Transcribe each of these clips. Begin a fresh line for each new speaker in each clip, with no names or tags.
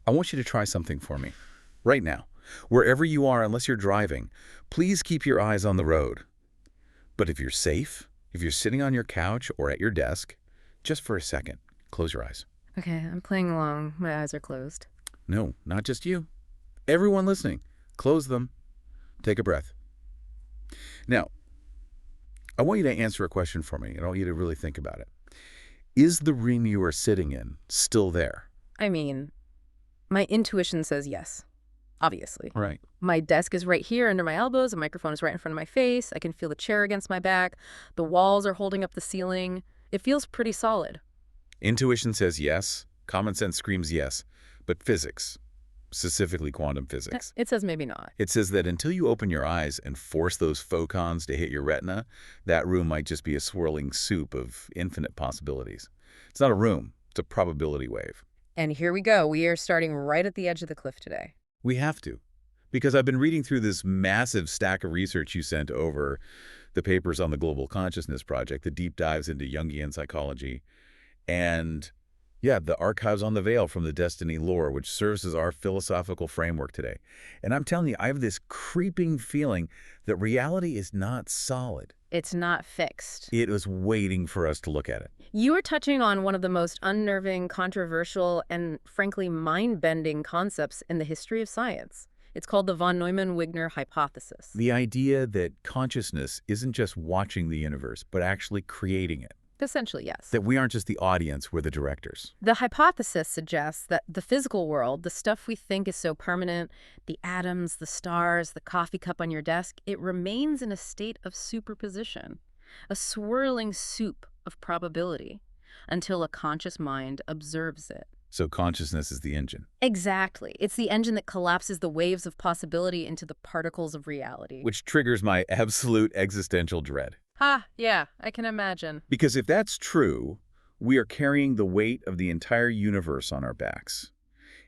I want you to try something for me, right now. Wherever you are, unless you're driving, please keep your eyes on the road. But if you're safe, if you're sitting on your couch or at your desk, just for a second, close your eyes.
Okay, I'm playing along. My eyes are closed.
No, not just you. Everyone listening, close them. Take a breath. Now, I want you to answer a question for me, and I want you to really think about it. Is the room you are sitting in still there?
I mean, my intuition says yes, obviously.
Right.
My desk is right here under my elbows. The microphone is right in front of my face. I can feel the chair against my back. The walls are holding up the ceiling. It feels pretty solid.
Intuition says yes. Common sense screams yes. But physics, specifically quantum physics,
It says maybe not.
it says that until you open your eyes and force those photons to hit your retina, that room might just be a swirling soup of infinite possibilities. It's not a room. It's a probability wave.
And here we go. We are starting right at the edge of the cliff today.
We have to. Because I've been reading through this massive stack of research you sent over, the papers on the Global Consciousness Project, the deep dives into Jungian psychology, and yeah, the archives on the veil from the Destiny lore, which serves as our philosophical framework today. And I'm telling you, I have this creeping feeling that reality is not solid.
It's not fixed.
It was waiting for us to look at it.
You are touching on one of the most unnerving, controversial, and frankly mind-bending concepts in the history of science. It's called the von Neumann-Wigner hypothesis.
The idea that consciousness isn't just watching the universe, but actually creating it.
Essentially, yes.
That we aren't just the audience, we're the directors.
The hypothesis suggests that the physical world, the stuff we think is so permanent, the atoms, the stars, the coffee cup on your desk, it remains in a state of superposition, a swirling soup of probability, until a conscious mind observes it.
So consciousness is the engine.
Exactly. It's the engine that collapses the waves of possibility into the particles of reality.
Which triggers my absolute existential dread.
Yeah, I can imagine.
Because if that's true, we are carrying the weight of the entire universe on our backs.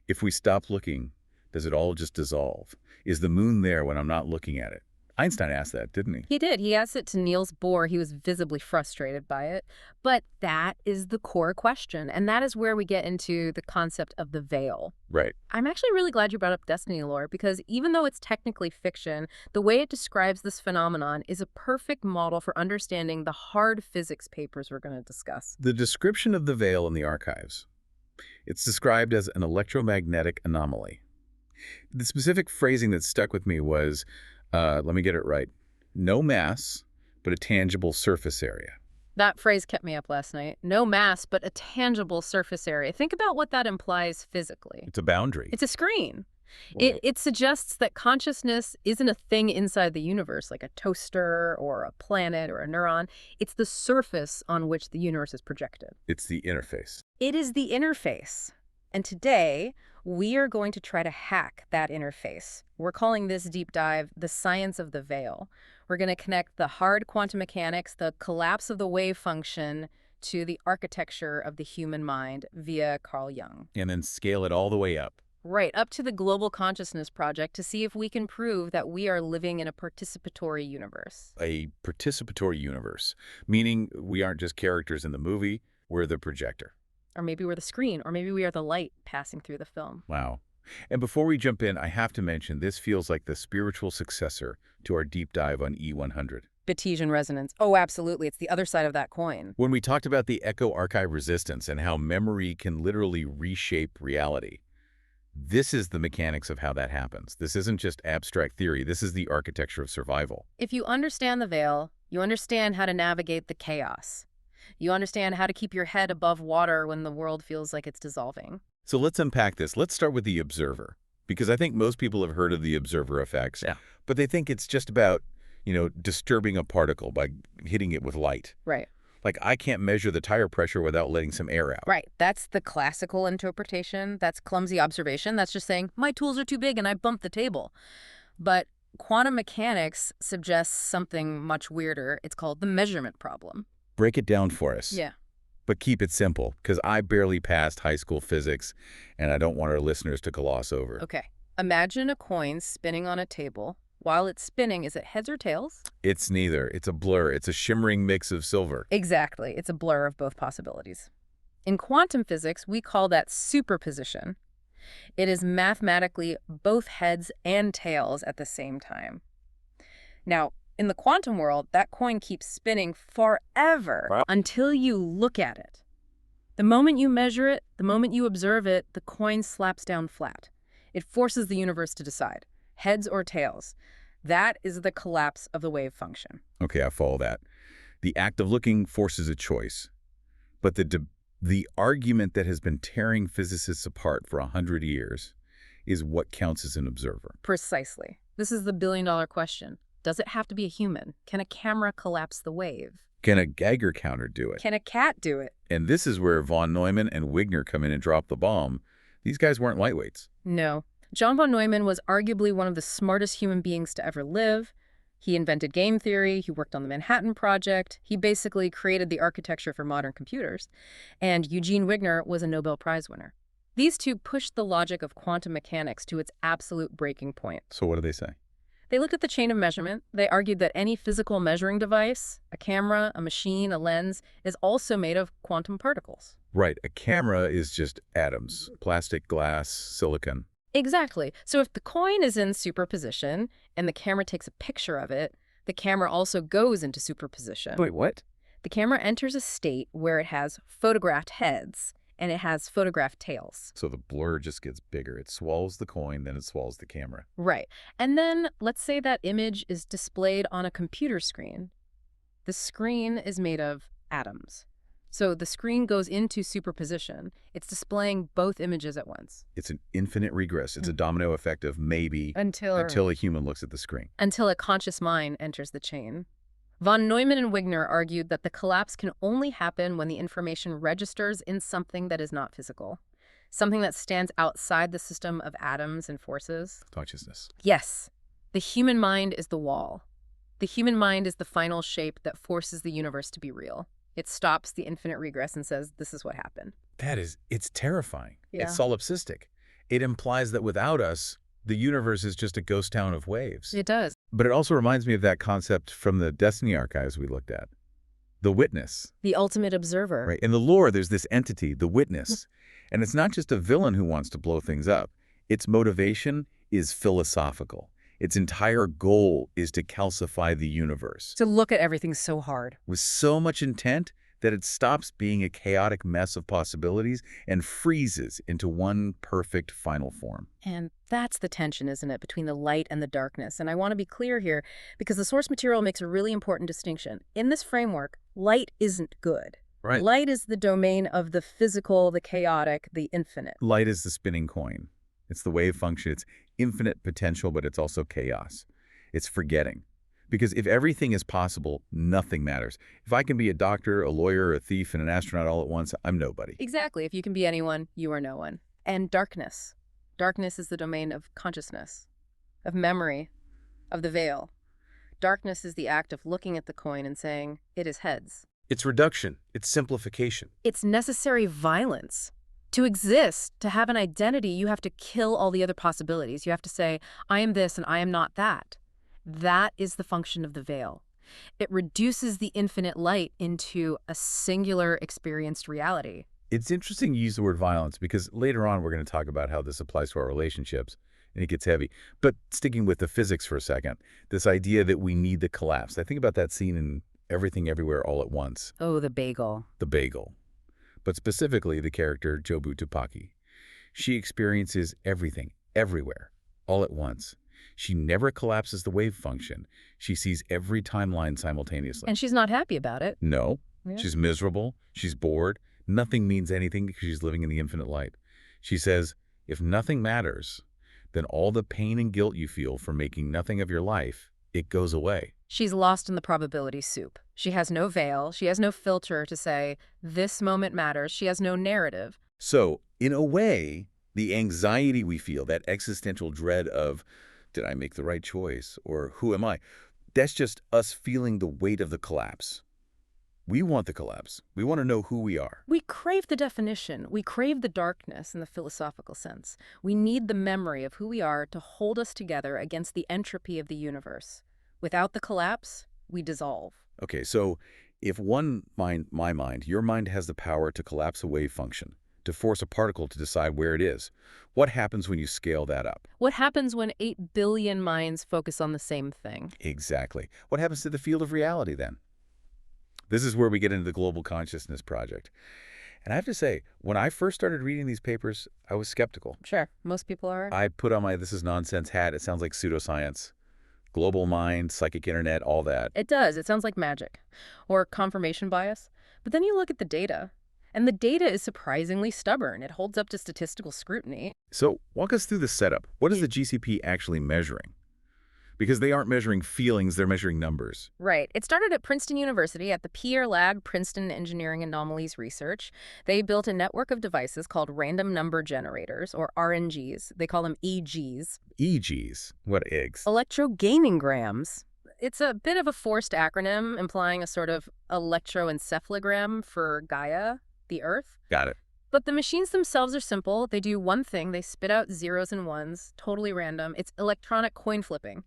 If we stop looking, does it all just dissolve? Is the moon there when I'm not looking at it? Einstein asked that, didn't he?
He did. He asked it to Niels Bohr. He was visibly frustrated by it. But that is the core question, and that is where we get into the concept of the veil.
Right.
I'm actually really glad you brought up Destiny lore, because even though it's technically fiction, the way it describes this phenomenon is a perfect model for understanding the hard physics papers we're going to discuss.
The description of the veil in the archives, it's described as an electromagnetic anomaly. The specific phrasing that stuck with me was, let me get it right, no mass, but a tangible surface area.
That phrase kept me up last night. No mass, but a tangible surface area. Think about what that implies physically.
It's a boundary.
It's a screen.
Right.
It suggests that consciousness isn't a thing inside the universe, like a toaster or a planet or a neuron. It's the surface on which the universe is projected.
It's the interface.
It is the interface. And today, we are going to try to hack that interface. We're calling this deep dive the science of the veil. We're going to connect the hard quantum mechanics, the collapse of the wave function, to the architecture of the human mind via Carl Jung.
And then scale it all the way up.
Right, up to the Global Consciousness Project to see if we can prove that we are living in a participatory universe.
A participatory universe, meaning we aren't just characters in the movie, we're the projector.
Or maybe we're the screen, or maybe we are the light passing through the film.
Wow. And before we jump in, I have to mention this feels like the spiritual successor to our deep dive on E100.
Batesian resonance. Oh, absolutely. It's the other side of that coin.
When we talked about the echo archive resistance and how memory can literally reshape reality, this is the mechanics of how that happens. This isn't just abstract theory. This is the architecture of survival.
If you understand the veil, you understand how to navigate the chaos. You understand how to keep your head above water when the world feels like it's dissolving.
So let's unpack this. Let's start with the observer, because I think most people have heard of the observer effects, but they think it's just about, disturbing a particle by hitting it with light.
Right.
Like, I can't measure the tire pressure without letting some air out.
Right. That's the classical interpretation. That's clumsy observation. That's just saying, my tools are too big and I bumped the table. But quantum mechanics suggests something much weirder. It's called the measurement problem.
Break it down for us.
Yeah.
But keep it simple, because I barely passed high school physics, and I don't want our listeners to gloss over.
Okay. Imagine a coin spinning on a table. While it's spinning, is it heads or tails?
It's neither. It's a blur. It's a shimmering mix of silver.
Exactly. It's a blur of both possibilities. In quantum physics, we call that superposition. It is mathematically both heads and tails at the same time. Now, in the quantum world, that coin keeps spinning forever
Wow.
until you look at it. The moment you measure it, the moment you observe it, the coin slaps down flat. It forces the universe to decide, heads or tails. That is the collapse of the wave function.
Okay, I follow that. The act of looking forces a choice. But the argument that has been tearing physicists apart for 100 years is what counts as an observer.
Precisely. This is the billion-dollar question. Does it have to be a human? Can a camera collapse the wave?
Can a Geiger counter do it?
Can a cat do it?
And this is where von Neumann and Wigner come in and drop the bomb. These guys weren't lightweights.
No. John von Neumann was arguably one of the smartest human beings to ever live. He invented game theory, he worked on the Manhattan Project, he basically created the architecture for modern computers. And Eugene Wigner was a Nobel Prize winner. These two pushed the logic of quantum mechanics to its absolute breaking point.
So what do they say?
They looked at the chain of measurement. They argued that any physical measuring device, a camera, a machine, a lens, is also made of quantum particles.
Right, a camera is just atoms, plastic, glass, silicon.
Exactly. So if the coin is in superposition and the camera takes a picture of it, the camera also goes into superposition.
Wait, what?
The camera enters a state where it has photographed heads and it has photographed tails.
So the blur just gets bigger. It swallows the coin, then it swallows the camera.
Right. And then let's say that image is displayed on a computer screen. The screen is made of atoms. So the screen goes into superposition. It's displaying both images at once.
It's an infinite regress. It's a domino effect of maybe
Until
a human looks at the screen.
a conscious mind enters the chain. Von Neumann and Wigner argued that the collapse can only happen when the information registers in something that is not physical, something that stands outside the system of atoms and forces.
Consciousness.
Yes, the human mind is the wall. The human mind is the final shape that forces the universe to be real. It stops the infinite regress and says, this is what happened.
It's terrifying.
Yeah.
It's solipsistic. It implies that without us, the universe is just a ghost town of waves.
It does.
But it also reminds me of that concept from the Destiny archives we looked at. The witness.
The ultimate observer.
Right. In the lore, there's this entity, the witness. And it's not just a villain who wants to blow things up. Its motivation is philosophical. Its entire goal is to calcify the universe.
To look at everything so hard.
With so much intent that it stops being a chaotic mess of possibilities and freezes into one perfect final form.
And that's the tension, isn't it, between the light and the darkness? And I want to be clear here, because the source material makes a really important distinction. In this framework, light isn't good.
Right.
Light is the domain of the physical, the chaotic, the infinite.
Light is the spinning coin. It's the wave function. It's infinite potential, but it's also chaos. It's forgetting. Because if everything is possible, nothing matters. If I can be a doctor, a lawyer, a thief, and an astronaut all at once, I'm nobody.
Exactly. If you can be anyone, you are no one. And darkness. Darkness is the domain of consciousness, of memory, of the veil. Darkness is the act of looking at the coin and saying, it is heads.
It's reduction. It's simplification.
It's necessary violence. To exist, to have an identity, you have to kill all the other possibilities. You have to say, I am this and I am not that. That is the function of the veil. It reduces the infinite light into a singular experienced reality.
It's interesting you use the word violence because later on we're going to talk about how this applies to our relationships, and it gets heavy. But sticking with the physics for a second, this idea that we need the collapse. I think about that scene in Everything Everywhere All at Once.
Oh, the bagel.
The bagel. But specifically the character Jobu Tupaki. She experiences everything, everywhere, all at once. She never collapses the wave function. She sees every timeline simultaneously.
And she's not happy about it.
No.
Yeah.
She's miserable. She's bored. Nothing means anything because she's living in the infinite light. She says, if nothing matters, then all the pain and guilt you feel for making nothing of your life, it goes away.
She's lost in the probability soup. She has no veil. She has no filter to say, this moment matters. She has no narrative.
So, in a way, the anxiety we feel, that existential dread of, did I make the right choice? Or who am I? That's just us feeling the weight of the collapse. We want the collapse. We want to know who we are.
We crave the definition. We crave the darkness in the philosophical sense. We need the memory of who we are to hold us together against the entropy of the universe. Without the collapse, we dissolve.
Okay, so if your mind has the power to collapse a wave function, to force a particle to decide where it is. What happens when you scale that up?
What happens when 8 billion minds focus on the same thing?
Exactly. What happens to the field of reality then? This is where we get into the Global Consciousness Project. And I have to say, when I first started reading these papers, I was skeptical.
Sure, most people are.
I put on my "this is nonsense" hat. It sounds like pseudoscience. Global mind, psychic internet, all that.
It does. It sounds like magic or confirmation bias. But then you look at the data, and the data is surprisingly stubborn. It holds up to statistical scrutiny.
So walk us through the setup. What is the GCP actually measuring? Because they aren't measuring feelings, they're measuring numbers.
Right. It started at Princeton University at the Pierre Lag Princeton Engineering Anomalies Research. They built a network of devices called random number generators, or RNGs. They call them EGs.
EGs. What eggs?
Electrogainingrams. It's a bit of a forced acronym implying a sort of electroencephalogram for Gaia, the Earth.
Got it.
But the machines themselves are simple. They do one thing. They spit out zeros and ones, totally random. It's electronic coin flipping.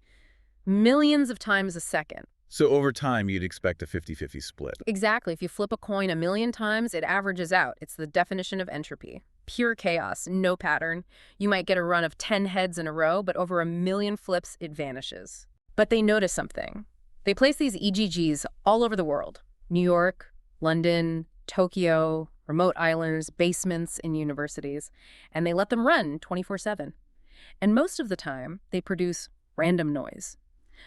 Millions of times a second.
So over time, you'd expect a 50-50 split.
Exactly. If you flip a coin a million times, it averages out. It's the definition of entropy. Pure chaos, no pattern. You might get a run of 10 heads in a row, but over a million flips, it vanishes. But they notice something. They place these EGGs all over the world. New York, London, Tokyo, remote islands, basements in universities, and they let them run 24/7. And most of the time, they produce random noise.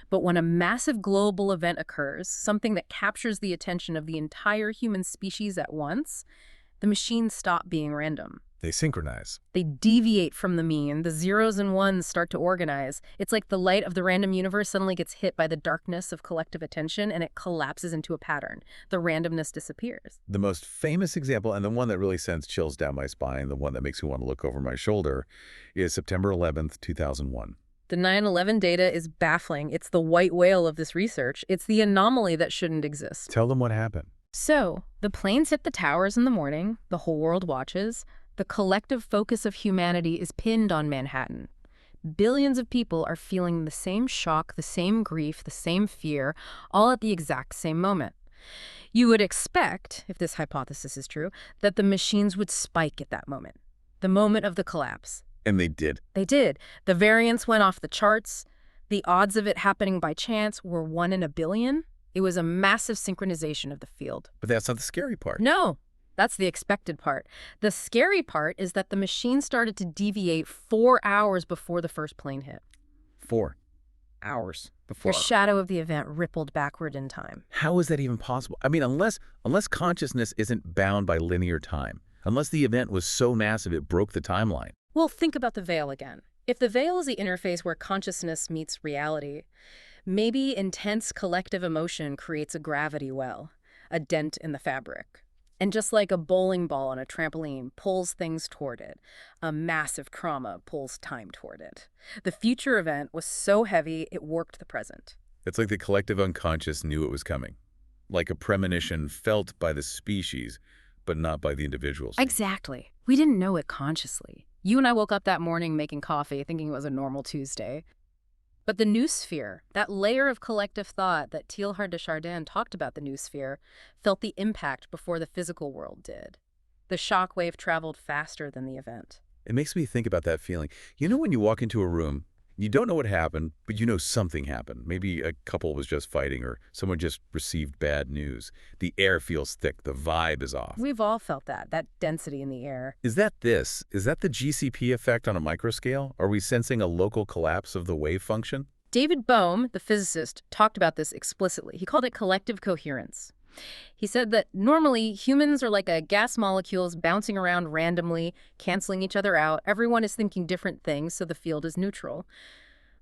But when a massive global event occurs, something that captures the attention of the entire human species at once, the machines stop being random.
They synchronize.
They deviate from the mean. The zeros and ones start to organize. It's like the light of the random universe suddenly gets hit by the darkness of collective attention and it collapses into a pattern. The randomness disappears.
The most famous example, and the one that really sends chills down my spine, the one that makes me want to look over my shoulder, is September 11th, 2001.
The 9/11 data is baffling. It's the white whale of this research. It's the anomaly that shouldn't exist.
Tell them what happened.
So, the planes hit the towers in the morning. The whole world watches. The collective focus of humanity is pinned on Manhattan. Billions of people are feeling the same shock, the same grief, the same fear, all at the exact same moment. You would expect, if this hypothesis is true, that the machines would spike at that moment, the moment of the collapse.
And they did.
They did. The variance went off the charts. The odds of it happening by chance were 1 in a billion. It was a massive synchronization of the field.
But that's not the scary part.
No, that's the expected part. The scary part is that the machine started to deviate 4 hours before the first plane hit.
4 hours before.
The shadow of the event rippled backward in time.
How is that even possible? I mean, unless consciousness isn't bound by linear time, unless the event was so massive it broke the timeline.
Well, think about the veil again. If the veil is the interface where consciousness meets reality, maybe intense collective emotion creates a gravity well, a dent in the fabric. And just like a bowling ball on a trampoline pulls things toward it, a massive trauma pulls time toward it. The future event was so heavy it warped the present.
It's like the collective unconscious knew it was coming. Like a premonition felt by the species, but not by the individuals.
Exactly. We didn't know it consciously. You and I woke up that morning making coffee, thinking it was a normal Tuesday. But the noosphere, that layer of collective thought that Teilhard de Chardin talked about, the noosphere, felt the impact before the physical world did. The shock wave traveled faster than the event.
It makes me think about that feeling. You know when you walk into a room, you don't know what happened, but you know something happened. Maybe a couple was just fighting or someone just received bad news. The air feels thick. The vibe is off.
We've all felt that density in the air.
Is that the GCP effect on a microscale? Are we sensing a local collapse of the wave function?
David Bohm, the physicist, talked about this explicitly. He called it collective coherence. He said that normally humans are like gas molecules bouncing around randomly, canceling each other out. Everyone is thinking different things, so the field is neutral.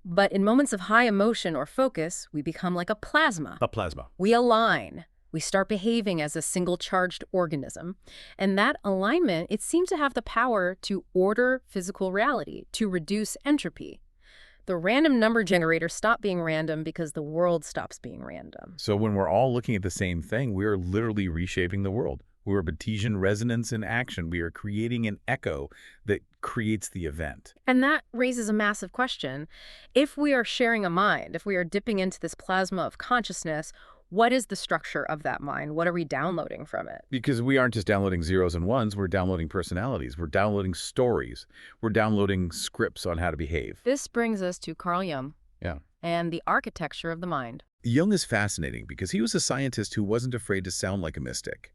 But in moments of high emotion or focus, we become like a plasma.
A plasma.
We align. We start behaving as a single charged organism. And that alignment, it seemed to have the power to order physical reality, to reduce entropy. The random number generator stopped being random because the world stops being random.
So when we're all looking at the same thing, we are literally reshaping the world. We're a Batesian resonance in action. We are creating an echo that creates the event.
And that raises a massive question. If we are sharing a mind, if we are dipping into this plasma of consciousness, What is the structure of that mind? What are we downloading from it?
Because we aren't just downloading zeros and ones, we're downloading personalities, we're downloading stories, we're downloading scripts on how to behave.
This brings us to Carl Jung
Yeah.
and the architecture of the mind.
Jung is fascinating because he was a scientist who wasn't afraid to sound like a mystic.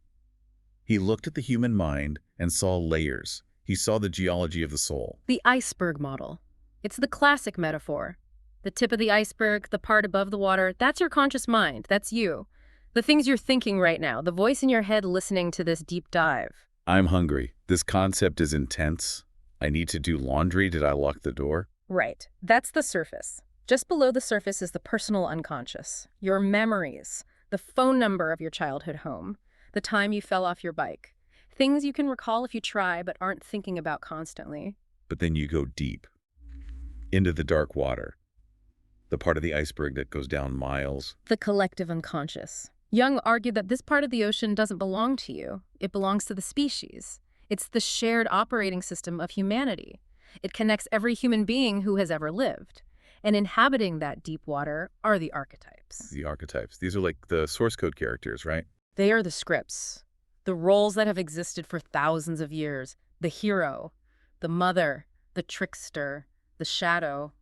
He looked at the human mind and saw layers. He saw the geology of the soul.
The iceberg model. It's the classic metaphor. The tip of the iceberg, the part above the water, that's your conscious mind. That's you. The things you're thinking right now, the voice in your head listening to this deep dive.
I'm hungry. This concept is intense. I need to do laundry. Did I lock the door?
Right. That's the surface. Just below the surface is the personal unconscious. Your memories, the phone number of your childhood home, the time you fell off your bike. Things you can recall if you try but aren't thinking about constantly.
But then you go deep into the dark water, the part of the iceberg that goes down miles.
The collective unconscious. Jung argued that this part of the ocean doesn't belong to you. It belongs to the species. It's the shared operating system of humanity. It connects every human being who has ever lived. And inhabiting that deep water are the archetypes.
The archetypes. These are like the source code characters, right?
They are the scripts, the roles that have existed for thousands of years. The hero, the mother, the trickster, the shadow.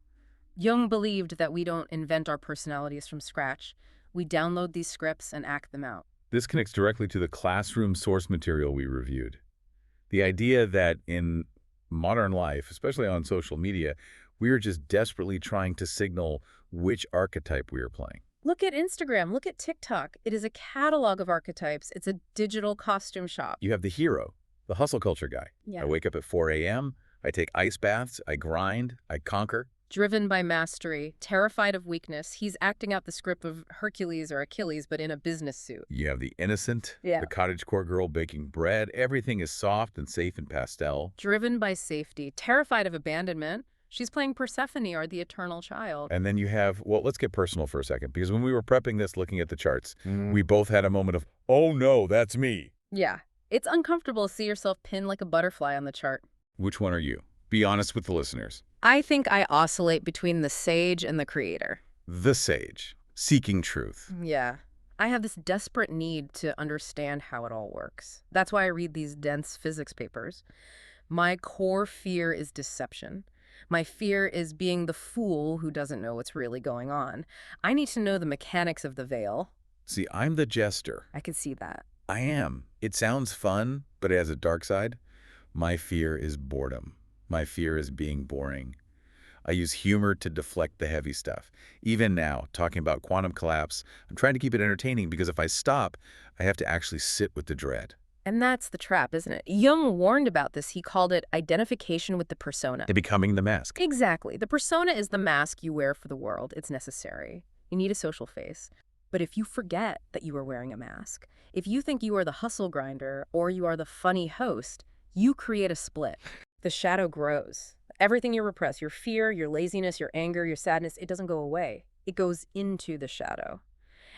Jung believed that we don't invent our personalities from scratch. We download these scripts and act them out.
This connects directly to the classroom source material we reviewed. The idea that in modern life, especially on social media, we are just desperately trying to signal which archetype we are playing.
Look at Instagram, look at TikTok. It is a catalog of archetypes. It's a digital costume shop.
You have the hero, the hustle culture guy.
Yeah.
I wake up at 4 a.m., I take ice baths, I grind, I conquer.
Driven by mastery, terrified of weakness, he's acting out the script of Hercules or Achilles, but in a business suit.
You have the innocent,
Yeah.
the cottagecore girl baking bread. Everything is soft and safe and pastel.
Driven by safety, terrified of abandonment, she's playing Persephone or the eternal child.
And then you have, well, let's get personal for a second, because when we were prepping this, looking at the charts, we both had a moment of, oh no, that's me.
Yeah, it's uncomfortable to see yourself pinned like a butterfly on the chart.
Which one are you? Be honest with the listeners.
I think I oscillate between the sage and the creator.
The sage, seeking truth.
Yeah. I have this desperate need to understand how it all works. That's why I read these dense physics papers. My core fear is deception. My fear is being the fool who doesn't know what's really going on. I need to know the mechanics of the veil.
See, I'm the jester.
I could see that.
I am. It sounds fun, but it has a dark side. My fear is boredom. My fear is being boring. I use humor to deflect the heavy stuff. Even now, talking about quantum collapse, I'm trying to keep it entertaining because if I stop, I have to actually sit with the dread.
And that's the trap, isn't it? Jung warned about this. He called it identification with the persona.
And becoming the mask.
Exactly. The persona is the mask you wear for the world. It's necessary. You need a social face. But if you forget that you are wearing a mask, if you think you are the hustle grinder or you are the funny host, you create a split. The shadow grows. Everything you repress, your fear, your laziness, your anger, your sadness, it doesn't go away. It goes into the shadow.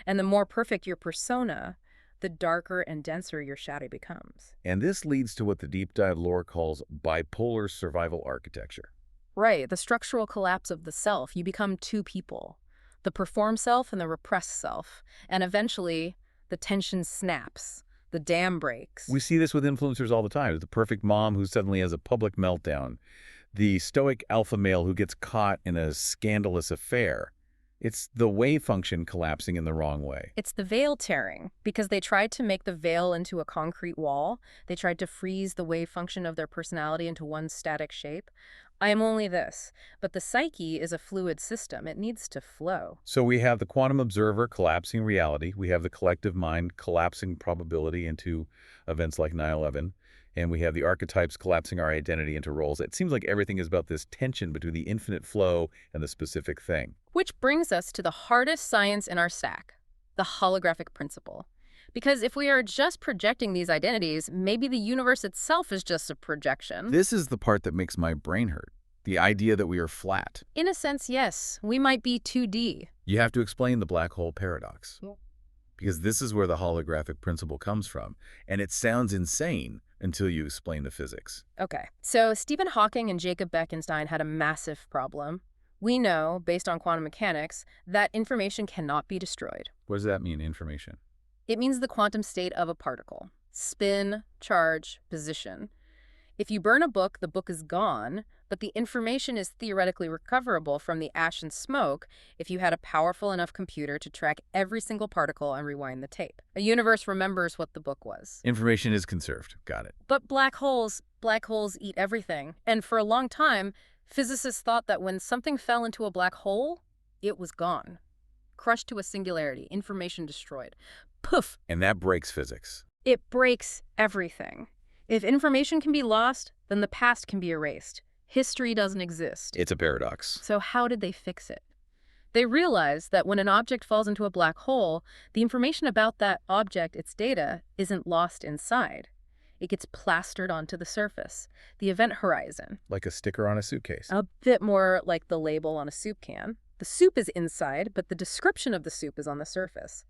And the more perfect your persona, the darker and denser your shadow becomes.
And this leads to what the deep dive lore calls bipolar survival architecture.
Right, the structural collapse of the self. You become two people, the perform self and the repressed self. And eventually, the tension snaps. The dam breaks.
We see this with influencers all the time. The perfect mom who suddenly has a public meltdown. The stoic alpha male who gets caught in a scandalous affair. It's the wave function collapsing in the wrong way.
It's the veil tearing, because they tried to make the veil into a concrete wall. They tried to freeze the wave function of their personality into one static shape. I am only this, but the psyche is a fluid system. It needs to flow.
So we have the quantum observer collapsing reality. We have the collective mind collapsing probability into events like 9/11. And we have the archetypes collapsing our identity into roles. It seems like everything is about this tension between the infinite flow and the specific thing.
Which brings us to the hardest science in our stack, the holographic principle. Because if we are just projecting these identities, maybe the universe itself is just a projection.
This is the part that makes my brain hurt. The idea that we are flat.
In a sense, yes. We might be 2D.
You have to explain the black hole paradox.
Yeah.
Because this is where the holographic principle comes from. And it sounds insane until you explain the physics.
Okay. So Stephen Hawking and Jacob Bekenstein had a massive problem. We know, based on quantum mechanics, that information cannot be destroyed.
What does that mean, information?
It means the quantum state of a particle. Spin, charge, position. If you burn a book, the book is gone, but the information is theoretically recoverable from the ash and smoke if you had a powerful enough computer to track every single particle and rewind the tape. A universe remembers what the book was.
Information is conserved. Got it.
But black holes eat everything. And for a long time, physicists thought that when something fell into a black hole, it was gone. Crushed to a singularity, information destroyed. Poof!
And that breaks physics.
It breaks everything. If information can be lost, then the past can be erased. History doesn't exist.
It's a paradox.
So how did they fix it? They realized that when an object falls into a black hole, the information about that object, its data, isn't lost inside. It gets plastered onto the surface, the event horizon.
Like a sticker on a suitcase.
A bit more like the label on a soup can. The soup is inside, but the description of the soup is on the surface.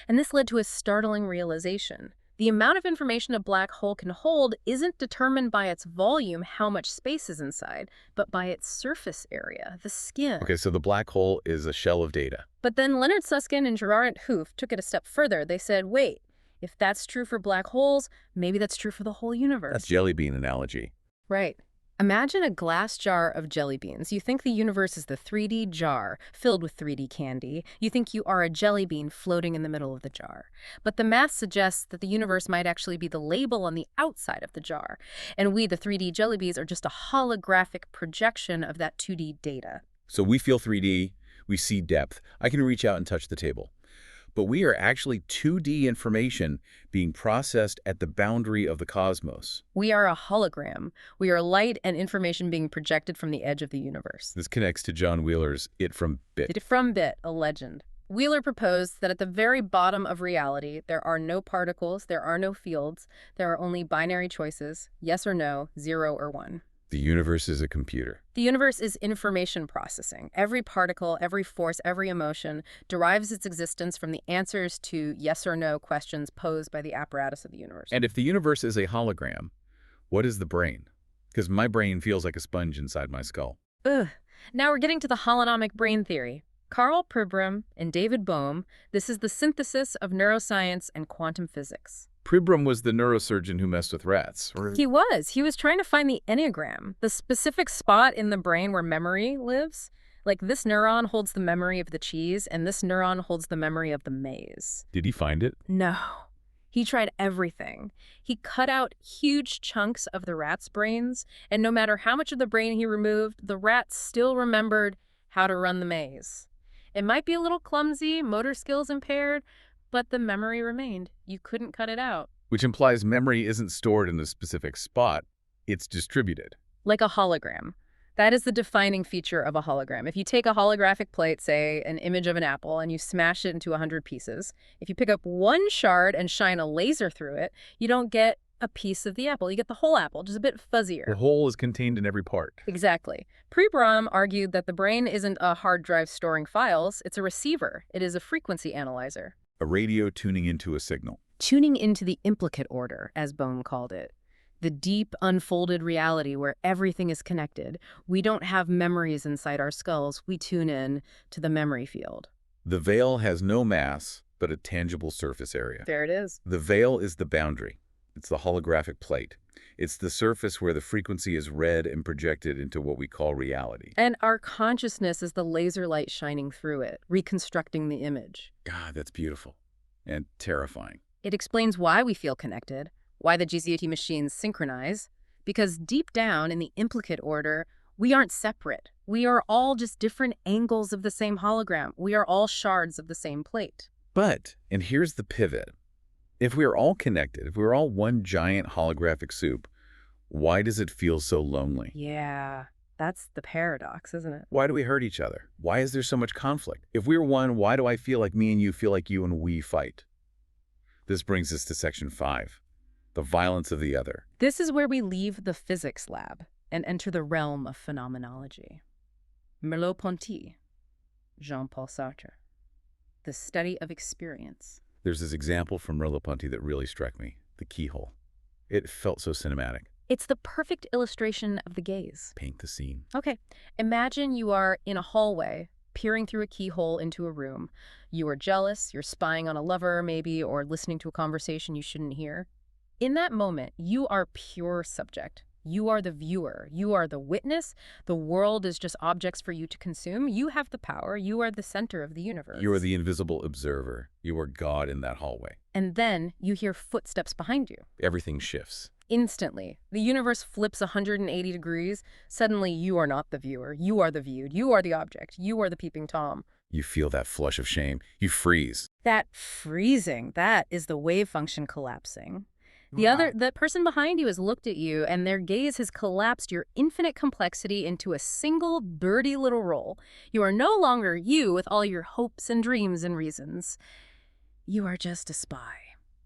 And this led to a startling realization. The amount of information a black hole can hold isn't determined by its volume, how much space is inside, but by its surface area, the skin.
Okay, so the black hole is a shell of data.
But then Leonard Susskind and Gerard Hoof took it a step further. They said, wait, if that's true for black holes, maybe that's true for the whole universe.
That's jelly bean analogy.
Right. Imagine a glass jar of jelly beans. You think the universe is the 3D jar filled with 3D candy. You think you are a jelly bean floating in the middle of the jar. But the math suggests that the universe might actually be the label on the outside of the jar. And we, the 3D jelly beans, are just a holographic projection of that 2D data.
So we feel 3D, we see depth. I can reach out and touch the table. But we are actually 2D information being processed at the boundary of the cosmos.
We are a hologram. We are light and information being projected from the edge of the universe.
This connects to John Wheeler's It from Bit.
It from Bit, a legend. Wheeler proposed that at the very bottom of reality, there are no particles, there are no fields, there are only binary choices, yes or no, 0 or 1.
The universe is a computer.
The universe is information processing. Every particle, every force, every emotion derives its existence from the answers to yes or no questions posed by the apparatus of the universe.
And if the universe is a hologram, what is the brain? Because my brain feels like a sponge inside my skull.
Ugh. Now we're getting to the holonomic brain theory. Carl Pribram and David Bohm, this is the synthesis of neuroscience and quantum physics.
Pribram was the neurosurgeon who messed with rats.
He was trying to find the enneagram, the specific spot in the brain where memory lives. Like this neuron holds the memory of the cheese, and this neuron holds the memory of the maze.
Did he find it?
No. He tried everything. He cut out huge chunks of the rat's brains, and no matter how much of the brain he removed, the rat still remembered how to run the maze. It might be a little clumsy, motor skills impaired, but the memory remained. You couldn't cut it out.
Which implies memory isn't stored in a specific spot. It's distributed.
Like a hologram. That is the defining feature of a hologram. If you take a holographic plate, say an image of an apple, and you smash it into 100 pieces, if you pick up one shard and shine a laser through it, you don't get a piece of the apple. You get the whole apple, just a bit fuzzier.
The whole is contained in every part.
Exactly. Pribram argued that the brain isn't a hard drive storing files, it's a receiver. It is a frequency analyzer.
A radio tuning into a signal.
Tuning into the implicate order, as Bohm called it. The deep, unfolded reality where everything is connected. We don't have memories inside our skulls. We tune in to the memory field.
The veil has no mass, but a tangible surface area.
There it is.
The veil is the boundary. It's the holographic plate. It's the surface where the frequency is read and projected into what we call reality.
And our consciousness is the laser light shining through it, reconstructing the image.
God, that's beautiful and terrifying.
It explains why we feel connected, why the GCAT machines synchronize, because deep down in the implicate order, we aren't separate. We are all just different angles of the same hologram. We are all shards of the same plate.
But, and here's the pivot, if we are all connected, if we're all one giant holographic soup, why does it feel so lonely?
Yeah, that's the paradox, isn't it?
Why do we hurt each other? Why is there so much conflict? If we're one, why do I feel like me and you feel like you and we fight? This brings us to section 5, the violence of the other.
This is where we leave the physics lab and enter the realm of phenomenology. Merleau-Ponty, Jean-Paul Sartre, the study of experience.
There's this example from Merleau-Ponty that really struck me, the keyhole. It felt so cinematic.
It's the perfect illustration of the gaze.
Paint the scene.
Okay, imagine you are in a hallway, peering through a keyhole into a room. You are jealous, you're spying on a lover maybe, or listening to a conversation you shouldn't hear. In that moment, you are pure subject. You are the viewer. You are the witness. The world is just objects for you to consume. You have the power. You are the center of the universe.
You are the invisible observer. You are God in that hallway.
And then you hear footsteps behind you.
Everything shifts.
Instantly, the universe flips 180 degrees. Suddenly, you are not the viewer. You are the viewed. You are the object. You are the peeping Tom.
You feel that flush of shame. You freeze.
That freezing, that is the wave function collapsing. The person behind you has looked at you, and their gaze has collapsed your infinite complexity into a single dirty little roll. You are no longer you with all your hopes and dreams and reasons. You are just a spy.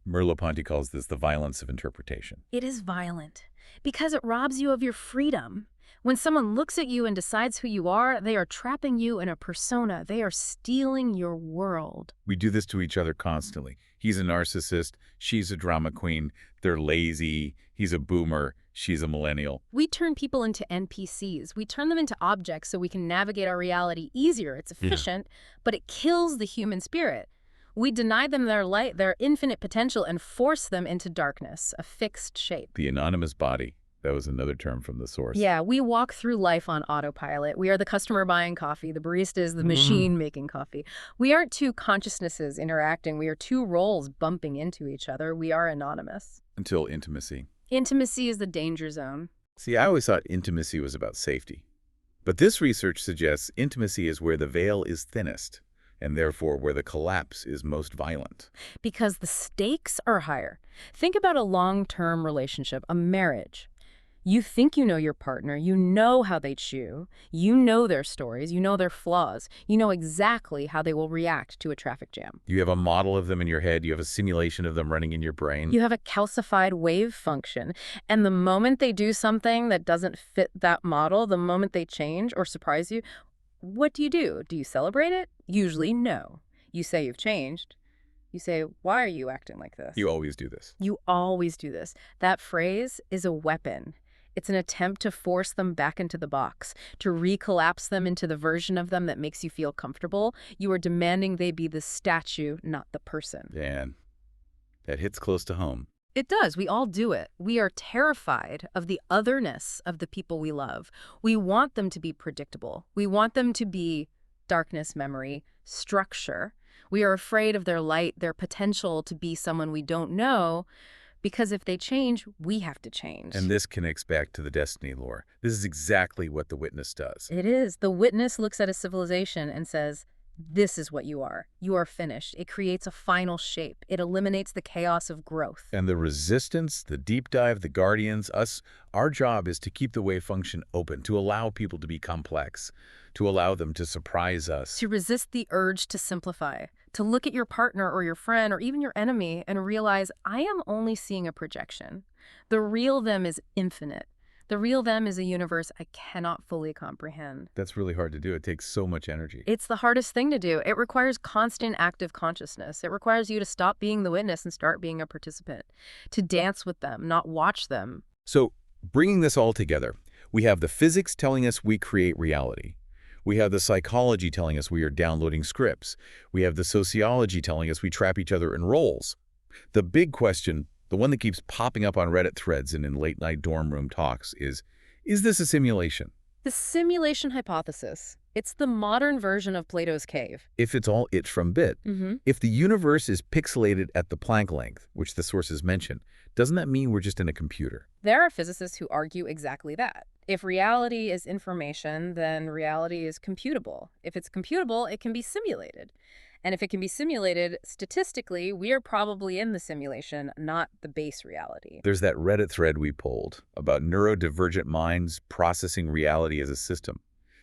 Merleau-Ponty calls this the violence of interpretation.
It is violent because it robs you of your freedom. When someone looks at you and decides who you are, they are trapping you in a persona. They are stealing your world.
We do this to each other constantly. He's a narcissist. She's a drama queen. They're lazy. He's a boomer. She's a millennial.
We turn people into NPCs. We turn them into objects so we can navigate our reality easier. It's efficient, but it kills the human spirit. We deny them their light, their infinite potential, and force them into darkness, a fixed shape.
The anonymous body. That was another term from the source.
Yeah, we walk through life on autopilot. We are the customer buying coffee. The barista is the machine making coffee. We aren't two consciousnesses interacting. We are two roles bumping into each other. We are anonymous.
Until intimacy.
Intimacy is the danger zone.
See, I always thought intimacy was about safety. But this research suggests intimacy is where the veil is thinnest, and therefore where the collapse is most violent.
Because the stakes are higher. Think about a long-term relationship, a marriage. You think you know your partner, you know how they chew, you know their stories, you know their flaws, you know exactly how they will react to a traffic jam.
You have a model of them in your head, you have a simulation of them running in your brain.
You have a calcified wave function, and the moment they do something that doesn't fit that model, the moment they change or surprise you, what do? Do you celebrate it? Usually, no. You say you've changed. You say, why are you acting like this?
You always do this.
You always do this. That phrase is a weapon. It's an attempt to force them back into the box, to recollapse them into the version of them that makes you feel comfortable. You are demanding they be the statue, not the person.
Dan, that hits close to home.
It does. We all do it. We are terrified of the otherness of the people we love. We want them to be predictable. We want them to be darkness, memory, structure. We are afraid of their light, their potential to be someone we don't know, because if they change, we have to change.
And this connects back to the destiny lore. This is exactly what the witness does.
It is. The witness looks at a civilization and says, this is what you are. You are finished. It creates a final shape. It eliminates the chaos of growth.
And the resistance, the deep dive, the guardians, us, our job is to keep the wave function open, to allow people to be complex, to allow them to surprise us.
To resist the urge to simplify, to look at your partner or your friend or even your enemy and realize, I am only seeing a projection. The real them is infinite. The real them is a universe I cannot fully comprehend.
That's really hard to do. It takes so much energy.
It's the hardest thing to do. It requires constant active consciousness. It requires you to stop being the witness and start being a participant, to dance with them, not watch them.
So, bringing this all together, we have the physics telling us we create reality. We have the psychology telling us we are downloading scripts. We have the sociology telling us we trap each other in roles. The big question, the one that keeps popping up on Reddit threads and in late-night dorm room talks is this a simulation?
The simulation hypothesis. It's the modern version of Plato's cave.
If it's all it from bit, if the universe is pixelated at the Planck length, which the sources mention, doesn't that mean we're just in a computer?
There are physicists who argue exactly that. If reality is information, then reality is computable. If it's computable, it can be simulated. And if it can be simulated, statistically, we are probably in the simulation, not the base reality.
There's that Reddit thread we pulled about neurodivergent minds processing reality as a system.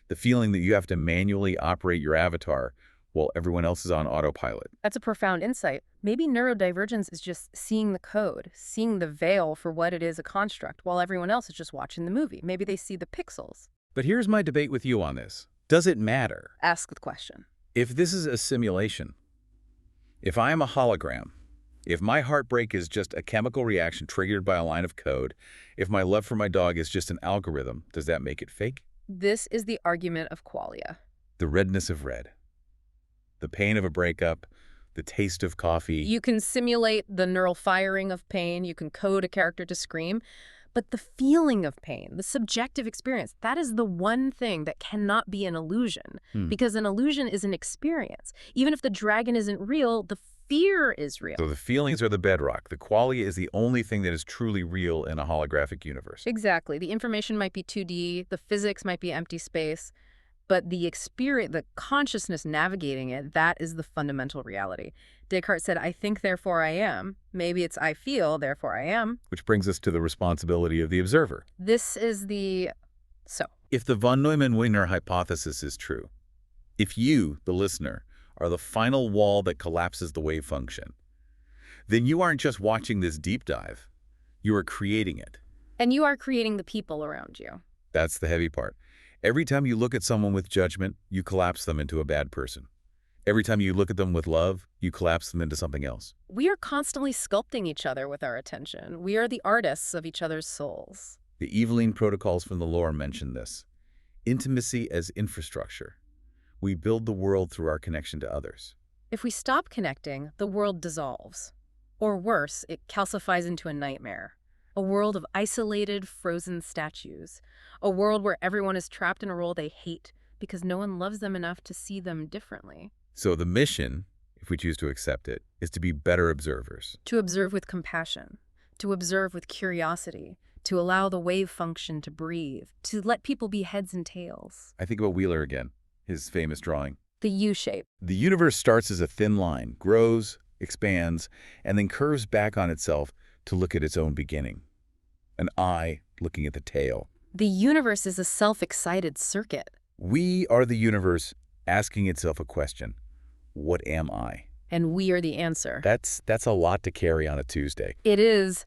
The feeling that you have to manually operate your avatar while everyone else is on autopilot.
That's a profound insight. Maybe neurodivergence is just seeing the code, seeing the veil for what it is, a construct, while everyone else is just watching the movie. Maybe they see the pixels.
But here's my debate with you on this. Does it matter?
Ask the question.
If this is a simulation, if I am a hologram, If my heartbreak is just a chemical reaction triggered by a line of code, if my love for my dog is just an algorithm, does that make it fake?
This is the argument of qualia.
The redness of red, the pain of a breakup, the taste of coffee.
You can simulate the neural firing of pain, you can code a character to scream, but the feeling of pain, the subjective experience, that is the one thing that cannot be an illusion, because an illusion is an experience. Even if the dragon isn't real, the fear is real.
So the feelings are the bedrock. The qualia is the only thing that is truly real in a holographic universe.
Exactly. The information might be 2D, the physics might be empty space, but the experience, the consciousness navigating it, that is the fundamental reality. Descartes said, I think, therefore I am. Maybe it's I feel, therefore I am.
Which brings us to the responsibility of the observer.
This is the... So,
If the von Neumann-Wigner hypothesis is true, if you, the listener, are the final wall that collapses the wave function, then you aren't just watching this deep dive. You are creating it.
and you are creating the people around you.
That's the heavy part. Every time you look at someone with judgment, you collapse them into a bad person. Every time you look at them with love, you collapse them into something else.
We are constantly sculpting each other with our attention. We are the artists of each other's souls.
The Eveline protocols from the lore mention this. Intimacy as infrastructure. We build the world through our connection to others.
If we stop connecting, the world dissolves. Or worse, it calcifies into a nightmare. A world of isolated, frozen statues. A world where everyone is trapped in a role they hate because no one loves them enough to see them differently.
So the mission, if we choose to accept it, is to be better observers.
To observe with compassion. To observe with curiosity. To allow the wave function to breathe. To let people be heads and tails.
I think about Wheeler again, his famous drawing.
The U-shape.
The universe starts as a thin line, grows, expands, and then curves back on itself to look at its own beginning. An eye looking at the tail.
The universe is a self-excited circuit.
We are the universe asking itself a question. What am I?
And we are the answer.
That's a lot to carry on a Tuesday.
It is,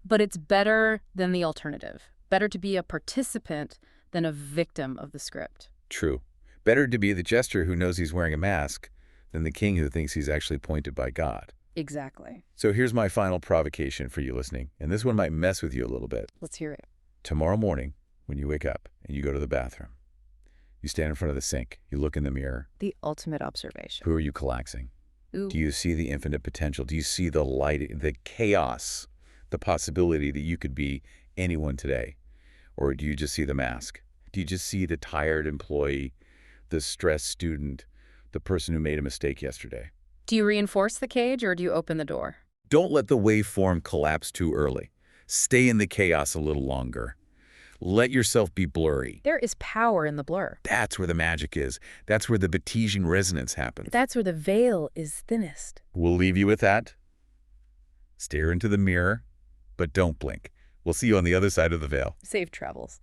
but it's better than the alternative. Better to be a participant than a victim of the script.
True. Better to be the jester who knows he's wearing a mask than the king who thinks he's actually appointed by God.
Exactly.
So here's my final provocation for you listening, and this one might mess with you a little bit.
Let's hear it.
Tomorrow morning, when you wake up and you go to the bathroom, you stand in front of the sink, you look in the mirror.
The ultimate observation.
Who are you collapsing?
Ooh.
Do you see the infinite potential? Do you see the light, the chaos, the possibility that you could be anyone today? Or do you just see the mask? Do you just see the tired employee, the stressed student, the person who made a mistake yesterday?
Do you reinforce the cage or do you open the door?
Don't let the waveform collapse too early. Stay in the chaos a little longer. Let yourself be blurry.
There is power in the blur.
That's where the magic is. That's where the Batesian resonance happens.
That's where the veil is thinnest.
We'll leave you with that. Stare into the mirror, but don't blink. We'll see you on the other side of the veil.
Safe travels.